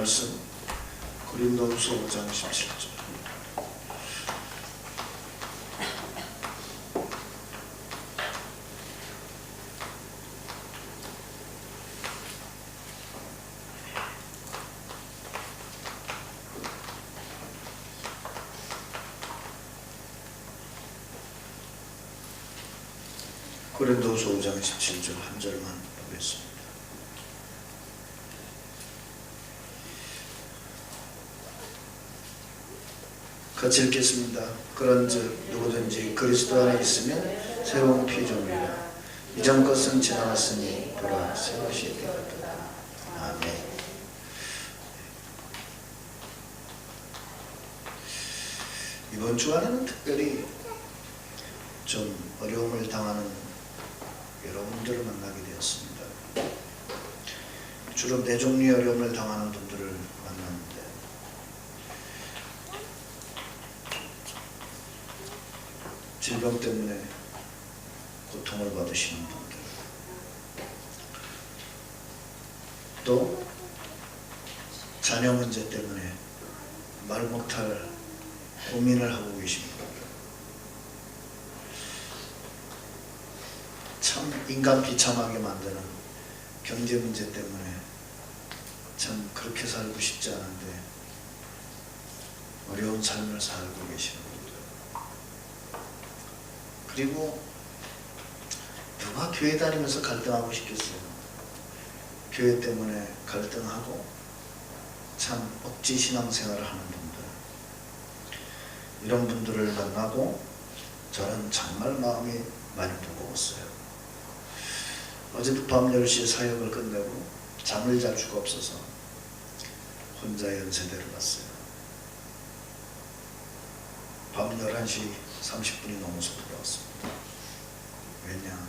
말씀 고린도후서 5장 17절. 고린도후서 5장 17절 한 절만 보겠습니다. 같이 읽겠습니다. 그런즉 누구든지 그리스도 안에 있으면 새로운 피조물이라. 이전 것은 지나갔으니 보라 새 것이 되었도다. 아멘. 이번 주간에는 특별히 좀 어려움을 당하는 여러분들을 만나게 되었습니다. 주로 네 종류의 어려움을 당하는 분들을 만났는데, 질병 때문에 고통을 받으시는 분들, 또 자녀 문제 때문에 말 못할 고민을 하고 계신 분들, 참 인간 비참하게 만드는 경제 문제 때문에 참 그렇게 살고 싶지 않은데 어려운 삶을 살고 계시는 분들, 그리고 누가 교회 다니면서 갈등하고 싶겠어요? 교회 때문에 갈등하고 참 억지 신앙생활을 하는 분들, 이런 분들을 만나고 저는 정말 마음이 많이 무거웠어요. 어제도 밤 10시에 사역을 끝내고 잠을 잘 수가 없어서 혼자 연세대를 갔어요. 밤 11시 30분이 넘어서 돌아왔습니다. 왜냐?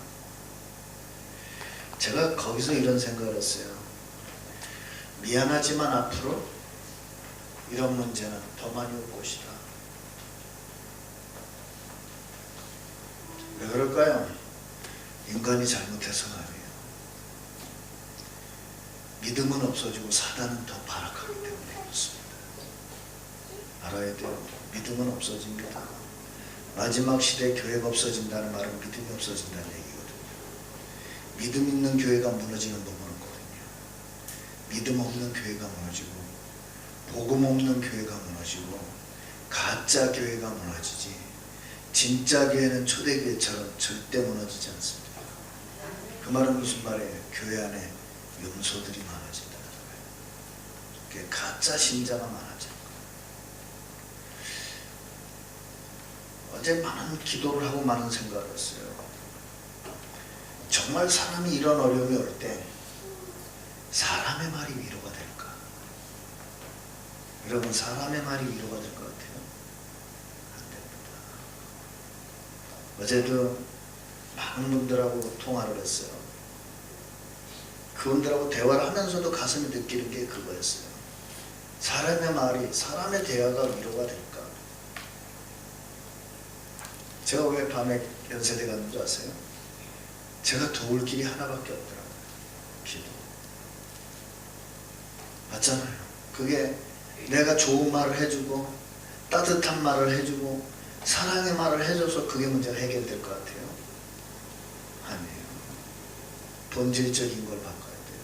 제가 거기서 이런 생각을 했어요. 미안하지만 앞으로 이런 문제는 더 많이 올 것이다. 왜 그럴까요? 인간이 잘못해서가 아니에요. 믿음은 없어지고 사단은 더 발악하기 때문에 그렇습니다. 알아야 돼요. 믿음은 없어집니다. 마지막 시대에 교회가 없어진다는 말은 믿음이 없어진다는 얘기거든요. 믿음 있는 교회가 무너지는 법은 없거든요. 믿음 없는 교회가 무너지고, 복음 없는 교회가 무너지고, 가짜 교회가 무너지지, 진짜 교회는 초대교회처럼 절대 무너지지 않습니다. 그 말은 무슨 말이에요? 교회 안에 염소들이 많아진다는 거예요. 가짜 신자가 많아지는 거예요. 어제 많은 기도를 하고 많은 생각을 했어요. 정말 사람이 이런 어려움이 올 때 사람의 말이 위로가 될까? 여러분, 사람의 말이 위로가 될 것 같아요? 안 됩니다. 어제도 많은 분들하고 통화를 했어요. 그분들하고 대화를 하면서도 가슴이 느끼는 게 그거였어요. 사람의 말이, 사람의 대화가 위로가 될까? 제가 왜 밤에 연세대 가는 줄 아세요? 제가 도울 길이 하나밖에 없더라고요. 기도. 맞잖아요. 그게 내가 좋은 말을 해주고 따뜻한 말을 해주고 사랑의 말을 해줘서 그게 문제가 해결될 것 같아요? 아니에요. 본질적인 걸 바꿔야 돼요.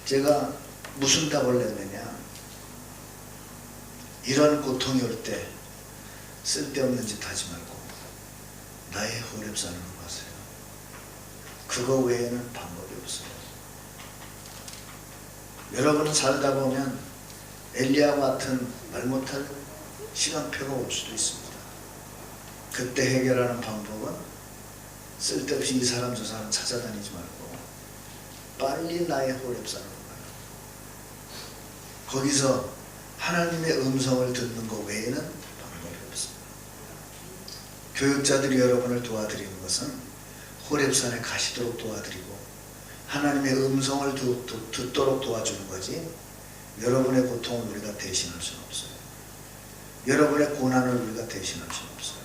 제가 무슨 답을 냈느냐? 이런 고통이 올 때 쓸데없는 짓 하지 말고 나의 호렙산으로 가세요. 그거 외에는 방법이 없어요. 여러분은 살다 보면 엘리야와 같은 말 못할 시간표가 올 수도 있습니다. 그때 해결하는 방법은 쓸데없이 이 사람 저 사람 찾아다니지 말고 빨리 나의 호렙산으로 가요. 거기서 하나님의 음성을 듣는 것 외에는 방법이 없습니다. 교육자들이 여러분을 도와드리는 것은 호렙산에 가시도록 도와드리고 하나님의 음성을 듣도록 도와주는 거지, 여러분의 고통을 우리가 대신할 수는 없어요. 여러분의 고난을 우리가 대신할 수는 없어요.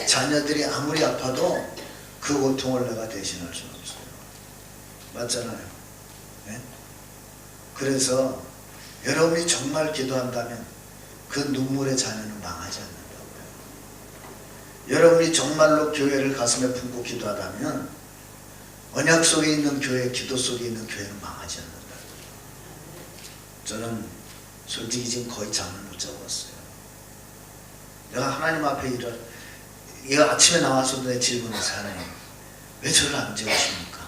자녀들이 아무리 아파도 그 고통을 내가 대신할 수는 없어요. 맞잖아요. 네? 그래서 여러분이 정말 기도한다면 그 눈물의 자녀는 망하지 않는다고요. 여러분이 정말로 교회를 가슴에 품고 기도하다면 언약 속에 있는 교회, 기도 속에 있는 교회는 망하지 않는다고요. 저는 솔직히 지금 거의 잠을 못 자고 왔어요. 내가 하나님 앞에 이거 아침에 나와서도 내 질문해서 하나님 왜 저를 안 재우십니까?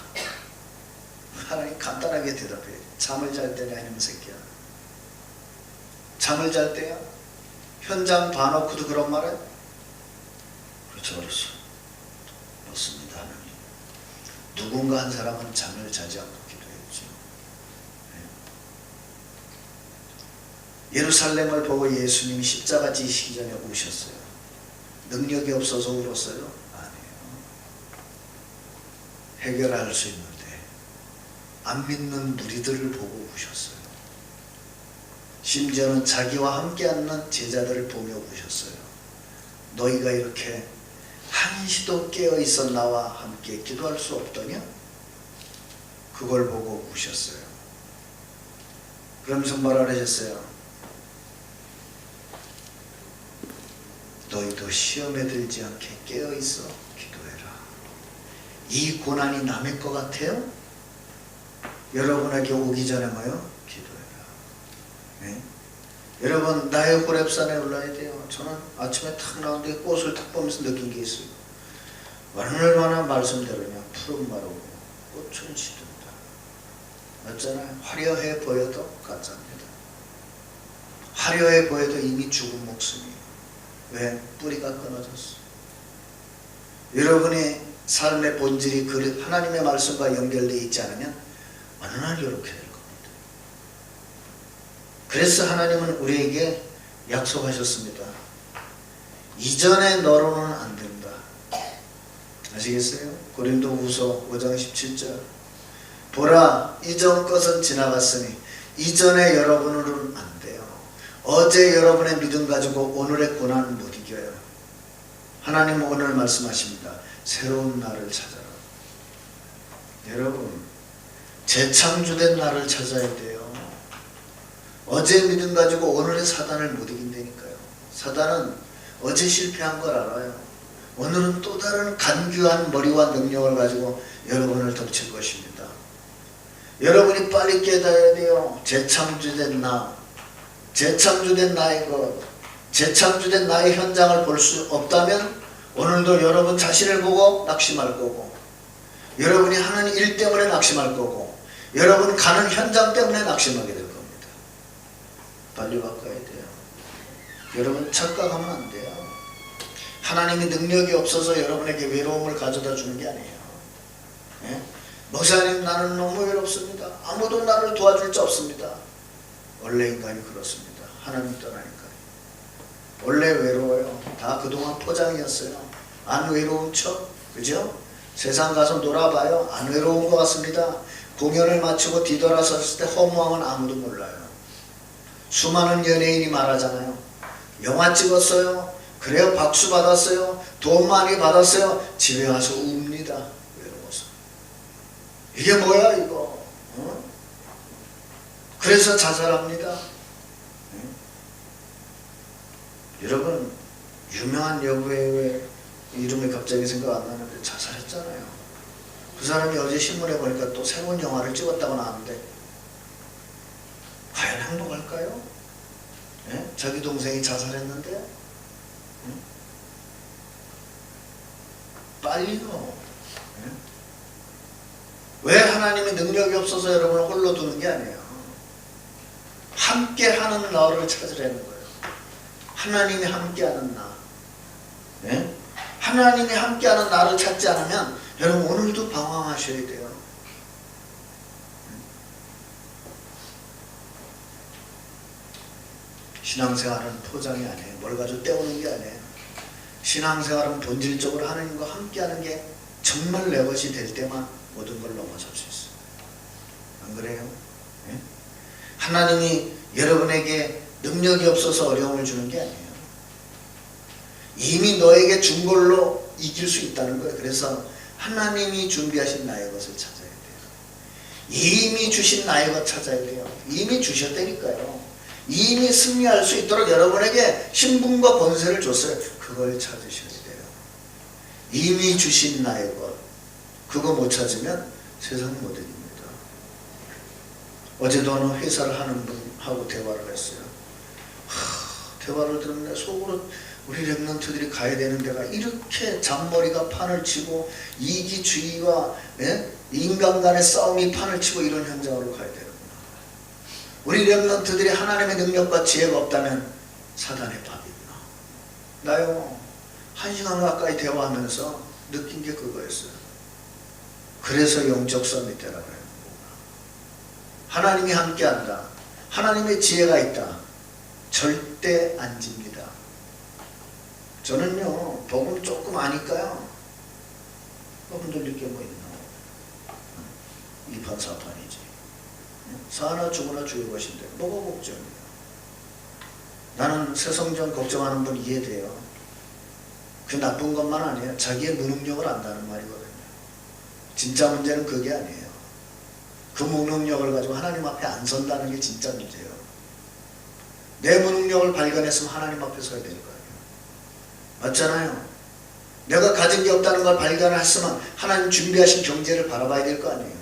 하나님 간단하게 대답해요. 잠을 잘 때냐 이놈 새끼야. 잠을 잘 때야? 현장 봐놓고도 그런 말해? 그렇죠. 맞습니다. 하나님. 누군가 한 사람은 잠을 자지 않고 기도했죠. 예루살렘을 보고 예수님이 십자가 지시기 전에 우셨어요. 능력이 없어서 울었어요? 아니에요. 해결할 수 있는데 안 믿는 무리들을 보고 우셨어요. 심지어는 자기와 함께 앉는 제자들을 보며 우셨어요. 너희가 이렇게 한시도 깨어있어 나와 함께 기도할 수 없더냐? 그걸 보고 우셨어요. 그러면서 뭐라 그러셨어요? 너희도 시험에 들지 않게 깨어있어 기도해라. 이 고난이 남의 것 같아요? 여러분에게 오기 전에 뭐요? 기도해라. 네? 여러분 나의 호렙산에 올라야 돼요. 저는 아침에 탁 나오는데 꽃을 탁 보면서 느낀 게 있어요. 얼마나 말씀대로냐. 푸른 마르고 꽃은 시든다. 맞잖아요. 화려해 보여도 가짜입니다. 화려해 보여도 이미 죽은 목숨이에요. 왜? 뿌리가 끊어졌어. 여러분의 삶의 본질이 그 하나님의 말씀과 연결되어 있지 않으면 어느 날 이렇게 될 겁니다. 그래서 하나님은 우리에게 약속하셨습니다. 이전에 너로는 안 된다. 아시겠어요? 고린도후서 5장 17절. 보라, 이전 것은 지나갔으니 이전에 여러분으로는 안 돼요. 어제 여러분의 믿음 가지고 오늘의 고난을 못 이겨요. 하나님은 오늘 말씀하십니다. 새로운 나를 찾아라. 여러분, 재창조된 나를 찾아야 돼요. 어제 믿음 가지고 오늘의 사단을 못 이긴다니까요. 사단은 어제 실패한 걸 알아요. 오늘은 또 다른 간교한 머리와 능력을 가지고 여러분을 덮칠 것입니다. 여러분이 빨리 깨달아야 돼요. 재창조된 나, 재창조된 나의 것, 재창조된 나의 현장을 볼 수 없다면 오늘도 여러분 자신을 보고 낙심할 거고, 여러분이 하는 일 때문에 낙심할 거고, 여러분 가는 현장 때문에 낙심하게 될 겁니다. 빨리 바꿔야 돼요. 여러분 착각하면 안 돼요. 하나님이 능력이 없어서 여러분에게 외로움을 가져다 주는 게 아니에요. 예? 목사님 나는 너무 외롭습니다. 아무도 나를 도와줄 자 없습니다. 원래 인간이 그렇습니다. 하나님 떠나니까. 원래 외로워요. 다 그동안 포장이었어요. 안 외로운 척, 그죠? 세상 가서 놀아봐요. 안 외로운 것 같습니다. 공연을 마치고 뒤돌아섰을 때 허무함은 아무도 몰라요. 수많은 연예인이 말하잖아요. 영화 찍었어요. 그래요, 박수 받았어요. 돈 많이 받았어요. 집에 와서 웁니다. 외로워서. 이게 뭐야 이거? 어? 그래서 자살합니다. 응? 여러분 유명한 여배우의 이름이 갑자기 생각 안 나는데 자살했잖아요. 그 사람이 어제 신문에 보니까 또 새로운 영화를 찍었다고 나왔는데 과연 행복할까요? 예? 자기 동생이 자살했는데 응? 빨리요. 예? 왜 하나님이 능력이 없어서 여러분을 홀로 두는 게 아니에요. 함께하는 너를 찾으라는 거예요. 하나님이 함께하는 나. 예? 하나님이 함께하는 나를 찾지 않으면 여러분 오늘도 방황하셔야 돼요. 신앙생활은 포장이 아니에요. 뭘 가지고 때우는 게 아니에요. 신앙생활은 본질적으로 하나님과 함께하는 게 정말 내 것이 될 때만 모든 걸 넘어설 수 있어요. 안 그래요? 예? 하나님이 여러분에게 능력이 없어서 어려움을 주는 게 아니에요. 이미 너에게 준 걸로 이길 수 있다는 거예요. 그래서 하나님이 준비하신 나의 것을 찾아야 돼요. 이미 주신 나의 것 찾아야 돼요. 이미 주셨다니까요. 이미 승리할 수 있도록 여러분에게 신분과 권세를 줬어요. 그걸 찾으셔야 돼요. 이미 주신 나의 것. 그거 못 찾으면 세상이 못 이깁니다. 어제도 어느 회사를 하는 분하고 대화를 했어요. 대화를 들으면 속으로 우리 랩런트들이 가야 되는 데가 이렇게 잔머리가 판을 치고 이기주의와 인간 간의 싸움이 판을 치고 이런 현장으로 가야 되는구나. 우리 랩런트들이 하나님의 능력과 지혜가 없다면 사단의 밥이구나. 나요 1시간 가까이 대화하면서 느낀 게 그거였어요. 그래서 영적 서밋대라고 하는 거구나. 하나님이 함께한다. 하나님의 지혜가 있다. 절대 안 집니다. 저는요 복음 조금 아니까요. 흔들릴 게 뭐 있나. 이판사판이지. 사나 죽으나 죽을 것인데 뭐가 걱정이야. 나는 새성전 걱정하는 분 이해돼요. 그 나쁜 것만 아니에요. 자기의 무능력을 안다는 말이거든요. 진짜 문제는 그게 아니에요. 그 무능력을 가지고 하나님 앞에 안 선다는 게 진짜 문제예요. 내 무능력을 발견했으면 하나님 앞에 서야 될 거예요. 맞잖아요. 내가 가진 게 없다는 걸 발견했으면 하나님 준비하신 경제를 바라봐야 될 거 아니에요.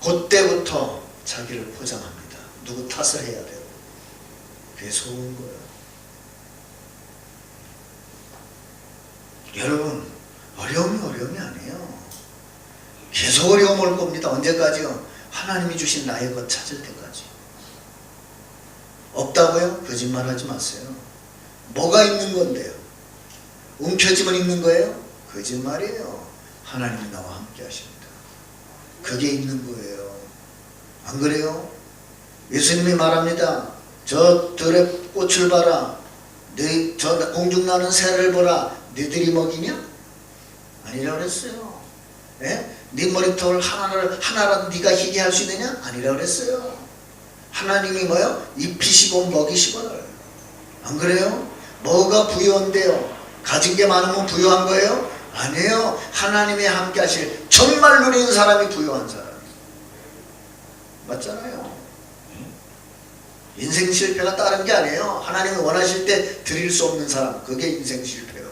그때부터 자기를 포장합니다. 누구 탓을 해야 돼요. 그게 속은 거예요. 여러분 어려움이 아니에요. 계속 어려움 올 겁니다. 언제까지요? 하나님이 주신 나의 것 찾을 때까지. 없다고요? 거짓말하지 마세요. 뭐가 있는 건데요? 움켜쥐면 있는 거예요? 거짓말이에요. 하나님이 나와 함께 하십니다. 그게 있는 거예요. 안 그래요? 예수님이 말합니다. 저 들의 꽃을 봐라. 저 공중나는 새를 보라. 너희들이 먹이냐? 아니라고 그랬어요. 네 머리털 하나라도 네가 희게 할 수 있느냐? 아니라고 그랬어요. 하나님이 뭐요? 입히시고 먹이시거늘. 안 그래요? 뭐가 부유한데요? 가진 게 많으면 부유한 거예요? 아니에요. 하나님이 함께 하실 정말 누리는 사람이 부유한 사람. 맞잖아요. 인생 실패가 다른 게 아니에요. 하나님이 원하실 때 드릴 수 없는 사람. 그게 인생 실패예요.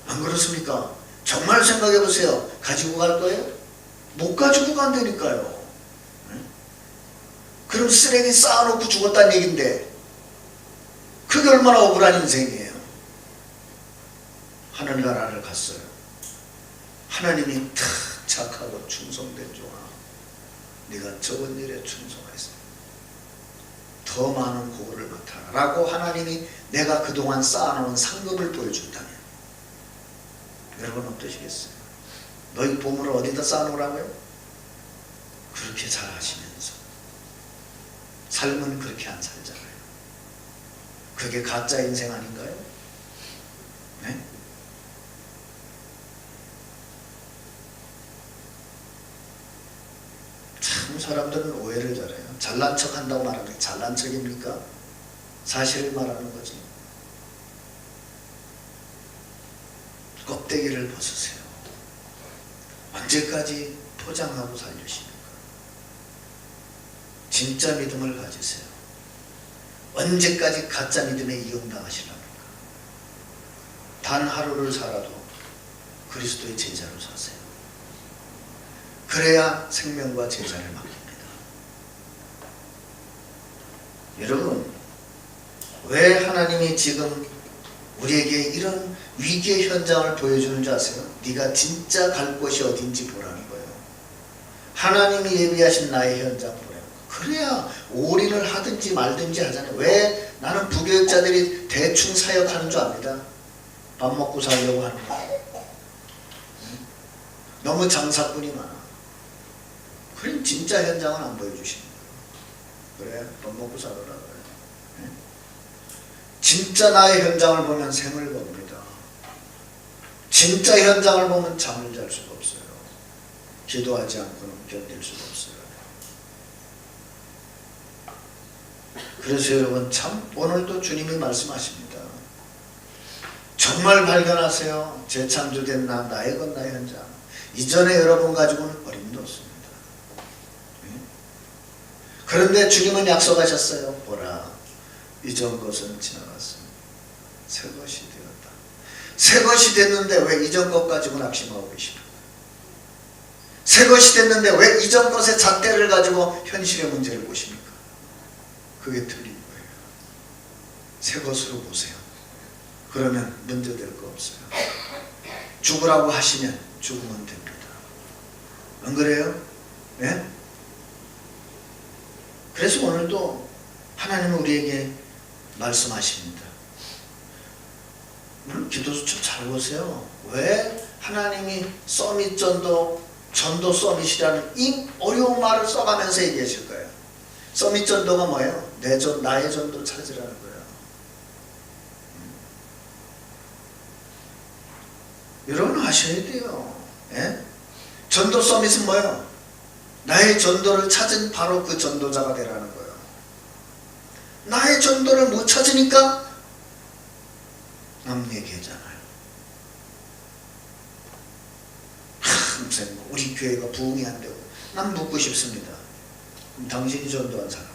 안 그렇습니까? 정말 생각해 보세요. 가지고 갈 거예요? 못 가지고 간다니까요. 그럼 쓰레기 쌓아놓고 죽었다는 얘긴데 그게 얼마나 억울한 인생이에요. 하늘나라를 갔어요. 하나님이 탁 착하고 충성된 종아, 네가 적은 일에 충성했어. 더 많은 고를 맡아라 라고 하나님이 내가 그동안 쌓아놓은 상급을 보여준다면 여러분 어떠시겠어요? 너희 보물을 어디다 쌓아놓으라고요? 그렇게 잘 하시면서 삶은 그렇게 안 살잖아요. 그게 가짜 인생 아닌가요? 네? 참 사람들은 오해를 잘해요. 잘난 척 한다고 말하는 게 잘난 척입니까? 사실을 말하는 거지. 껍데기를 벗으세요. 언제까지 포장하고 살려십니까? 진짜 믿음을 가지세요. 언제까지 가짜 믿음에 이용당하시랍니까? 단 하루를 살아도 그리스도의 제자로 사세요. 그래야 생명과 제자를 맡깁니다. 여러분, 왜 하나님이 지금 우리에게 이런 위기의 현장을 보여주는 줄 아세요? 네가 진짜 갈 곳이 어딘지 보라는 거예요. 하나님이 예비하신 나의 현장 보라는 거예요. 그래야 올인을 하든지 말든지 하잖아요. 왜 나는 부교육자들이 대충 사역하는 줄 압니다. 밥 먹고 살려고 하는 거예요. 너무 장사꾼이 많아. 그럼 진짜 현장은 안 보여주시는 거예요. 그래, 밥 먹고 살아라 그래. 진짜 나의 현장을 보면 생을 겁니다. 진짜 현장을 보면 잠을 잘 수가 없어요. 기도하지 않고는 견딜 수가 없어요. 그래서 여러분 참 오늘도 주님이 말씀하십니다. 정말 발견하세요. 재창조된 나의 것 나의 현장. 이전에 여러분 가지고는 어림도 없습니다. 그런데 주님은 약속하셨어요. 보라, 이전 것은 지나갔습니다. 새 것이 되었다. 새 것이 됐는데 왜 이전 것 가지고 낙심하고 계십니까? 새 것이 됐는데 왜 이전 것의 잣대를 가지고 현실의 문제를 보십니까? 그게 틀린 거예요. 새 것으로 보세요. 그러면 문제될 거 없어요. 죽으라고 하시면 죽으면 됩니다. 안 그래요? 네? 그래서 오늘도 하나님은 우리에게 말씀하십니다. 기도서 좀 잘 보세요. 왜 하나님이 서밋 전도 서밋이라는 이 어려운 말을 써가면서 얘기하실 거예요. 서밋 전도가 뭐예요? 나의 전도를 찾으라는 거예요. 여러분 아셔야 돼요. 예? 전도 서밋은 뭐예요? 나의 전도를 찾은 바로 그 전도자가 되라는 거예요. 나의 전도를 못 찾으니까 남 얘기하잖아요. 선생님, 우리 교회가 부흥이 안 되고. 난 묻고 싶습니다. 그럼 당신이 전도한 사람,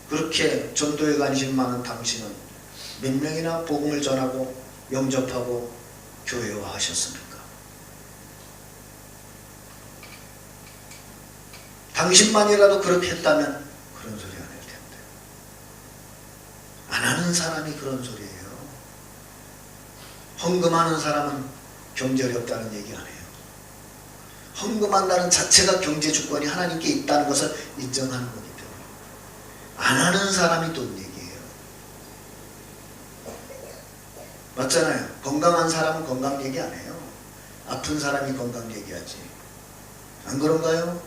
그렇게 전도에 관심 많은 당신은 몇 명이나 복음을 전하고 영접하고 교회화 하셨습니까? 당신만이라도 그렇게 했다면 그런 소리 안 할 텐데. 안 하는 사람이 그런 소리예요. 헌금하는 사람은 경제 어렵다는 얘기 안 해요. 헌금한다는 자체가 경제 주권이 하나님께 있다는 것을 인정하는 거기 때문에. 안 하는 사람이 돈 얘기예요. 맞잖아요. 건강한 사람은 건강 얘기 안 해요. 아픈 사람이 건강 얘기하지. 안 그런가요?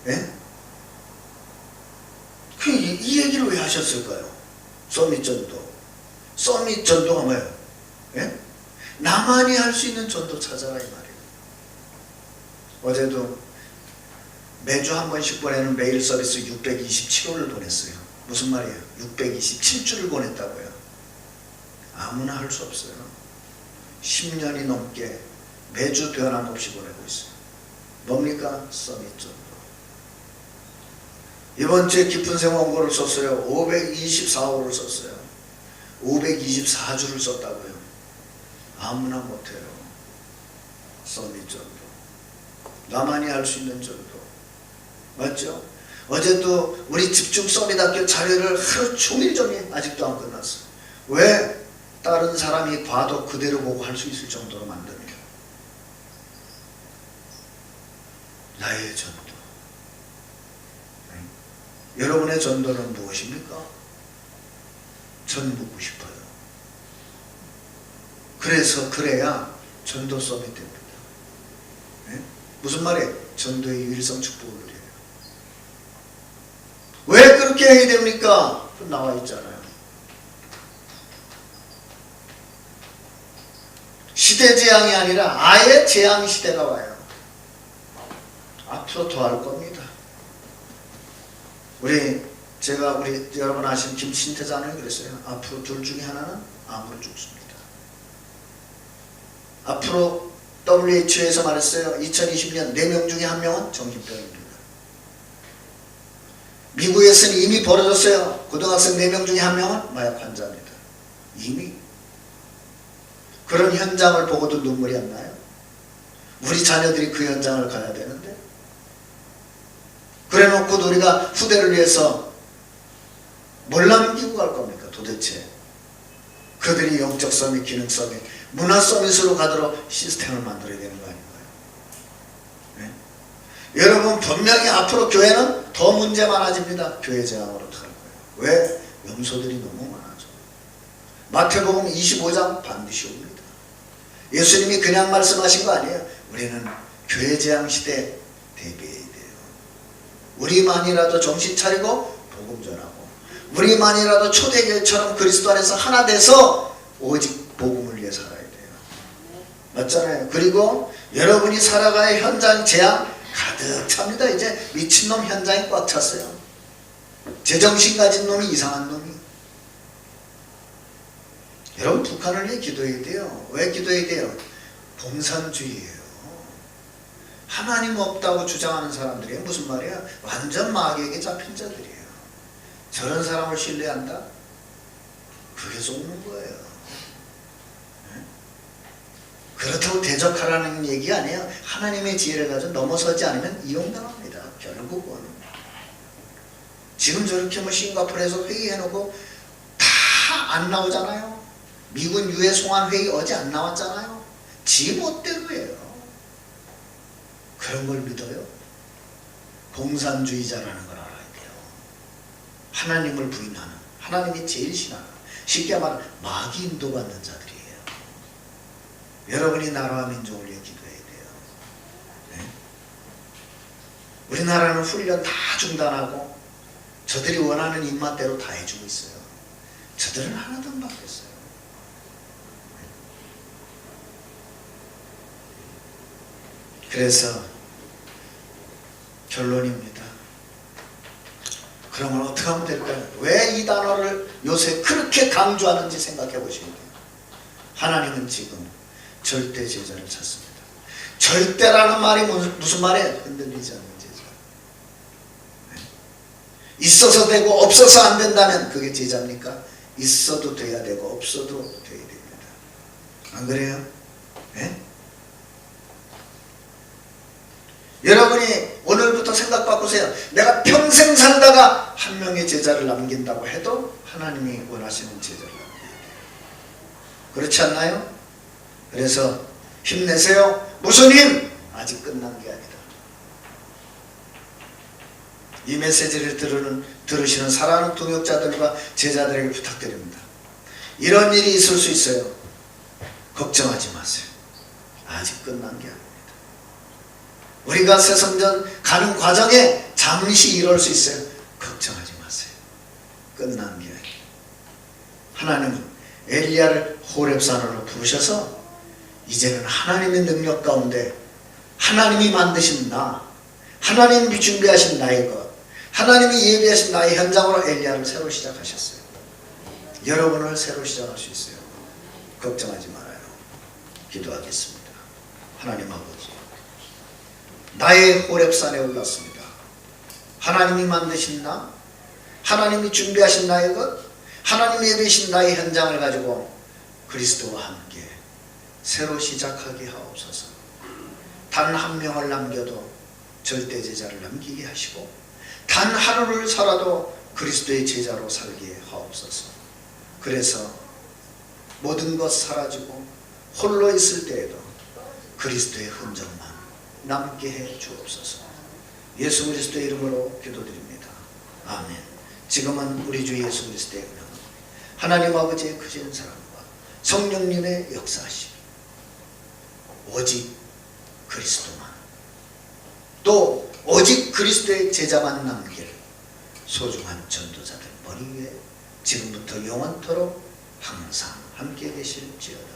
예? 이 얘기를 왜 하셨을까요? 서밋 전도. 서밋 전도가 뭐예요? 예? 나만이 할 수 있는 전도 찾아라 이 말이에요. 어제도 매주 한 번씩 보내는 메일 서비스 627호를 보냈어요. 무슨 말이에요? 627주를 보냈다고요. 아무나 할 수 없어요. 10년이 넘게 매주 변함없이 보내고 있어요. 뭡니까? 서밋 전도. 이번 주에 깊은 생활 원고를 썼어요. 524호를 썼어요. 524주를 썼다고요. 아무나 못해요. 서밋 전도. 나만이 할 수 있는 전도. 맞죠? 어제도 우리 집중 서밋학교 자료를 하루 종일 아직도 안 끝났어. 왜? 다른 사람이 봐도 그대로 보고 할 수 있을 정도로 만드는 나의 전도. 여러분의 전도는 무엇입니까? 전 묻고 싶어요. 그래야 전도 서밋 됩니다. 네? 무슨 말이에요? 전도의 유일성 축복을 누려요. 왜 그렇게 해야 됩니까? 나와 있잖아요. 시대 재앙이 아니라 아예 재앙 시대가 와요. 앞으로 더 할 겁니다. 제가 여러분 아시는 김신태자는 그랬어요. 앞으로 둘 중에 하나는 암으로 죽습니다. 앞으로 WHO에서 말했어요. 2020년 4명 중에 1명은 정신병입니다. 미국에서는 이미 벌어졌어요. 고등학생 4명 중에 1명은 마약 환자입니다. 이미. 그런 현장을 보고도 눈물이 안 나요? 우리 자녀들이 그 현장을 가야 되는데. 그래 놓고도 우리가 후대를 위해서 뭘 남기고 갈 겁니까 도대체? 그들이 영적 서밋, 기능 서밋, 문화 서밋으로 가도록 시스템을 만들어야 되는 거 아닌가요? 네? 여러분 분명히 앞으로 교회는 더 문제 많아집니다. 교회 재앙으로 갈 거예요. 왜? 염소들이 너무 많아져. 마태복음 25장 반드시 옵니다. 예수님이 그냥 말씀하신 거 아니에요. 우리는 교회 재앙 시대 대비해야 돼요. 우리만이라도 정신 차리고 복음 전하고, 우리만이라도 초대교회처럼 그리스도 안에서 하나 돼서 오직 복음을 위해 살아야 돼요. 맞잖아요. 그리고 여러분이 살아가야 현장 재앙 가득 찹니다. 이제 미친놈 현장이 꽉 찼어요. 제정신 가진 놈이 이상한 놈이. 여러분 북한을 위해 기도해야 돼요. 왜 기도해야 돼요? 공산주의예요. 하나님 없다고 주장하는 사람들이 무슨 말이야? 완전 마귀에게 잡힌 자들이에요. 저런 사람을 신뢰한다? 그게 속는 거예요. 그렇다고 대적하라는 얘기 아니에요. 하나님의 지혜를 가지고 넘어서지 않으면 이용당합니다. 결국은. 지금 저렇게 뭐 싱가포르에서 회의해놓고 다 안 나오잖아요. 미군 유해 송환 회의 어제 안 나왔잖아요. 지 멋대로예요. 그런 걸 믿어요? 공산주의자라는 걸 알아야 돼요. 하나님을 부인하는, 하나님이 제일 싫어하는, 쉽게 말하면 마귀 인도받는 자들이에요. 여러분이 나라와 민족을 위해 기도해야 돼요. 네? 우리나라는 훈련 다 중단하고 저들이 원하는 입맛대로 다 해주고 있어요. 저들은 하나도 안 바뀌었어요. 그래서 결론입니다. 그러면 어떻게 하면 될까요? 왜 이 단어를 요새 그렇게 강조하는지 생각해 보시면 돼요. 하나님은 지금 절대 제자를 찾습니다. 절대라는 말이 무슨 말이에요? 흔들리지 않는 제자. 네. 있어서 되고 없어서 안 된다면 그게 제자입니까? 있어도 돼야 되고 없어도 돼야 됩니다. 안 그래요? 네? 여러분이 오늘부터 생각 바꾸세요. 내가 평생 살다가 한 명의 제자를 남긴다고 해도 하나님이 원하시는 제자를 남겨야 돼요. 그렇지 않나요? 그래서 힘내세요. 무슨 힘? 아직 끝난 게 아니다. 이 메시지를 들으시는 사랑하는 동역자들과 제자들에게 부탁드립니다. 이런 일이 있을 수 있어요. 걱정하지 마세요. 아직 끝난 게 아닙니다. 우리가 새성전 가는 과정에 잠시 이럴 수 있어요. 걱정하지 마세요. 끝난 게 아니에요. 하나님은 엘리야를 호렙산으로 부르셔서 이제는 하나님의 능력 가운데 하나님이 만드신 나, 하나님이 준비하신 나의 것, 하나님이 예비하신 나의 현장으로 엘리야를 새로 시작하셨어요. 여러분을 새로 시작할 수 있어요. 걱정하지 말아요. 기도하겠습니다. 하나님 아버지, 나의 호렙산에 올랐습니다. 하나님이 만드신 나, 하나님이 준비하신 나의 것, 하나님이 예비하신 나의 현장을 가지고 그리스도와 함께 새로 시작하게 하옵소서. 단 한 명을 남겨도 절대 제자를 남기게 하시고 단 하루를 살아도 그리스도의 제자로 살게 하옵소서. 그래서 모든 것 사라지고 홀로 있을 때에도 그리스도의 흔적만 남게 해 주옵소서. 예수 그리스도의 이름으로 기도드립니다. 아멘. 지금은 우리 주 예수 그리스도의 은혜와 하나님 아버지의 크신 사랑과 성령님의 역사하심, 오직 그리스도만, 또 오직 그리스도의 제자만 남길 소중한 전도자들 머리 위에 지금부터 영원토록 항상 함께 계실지어다.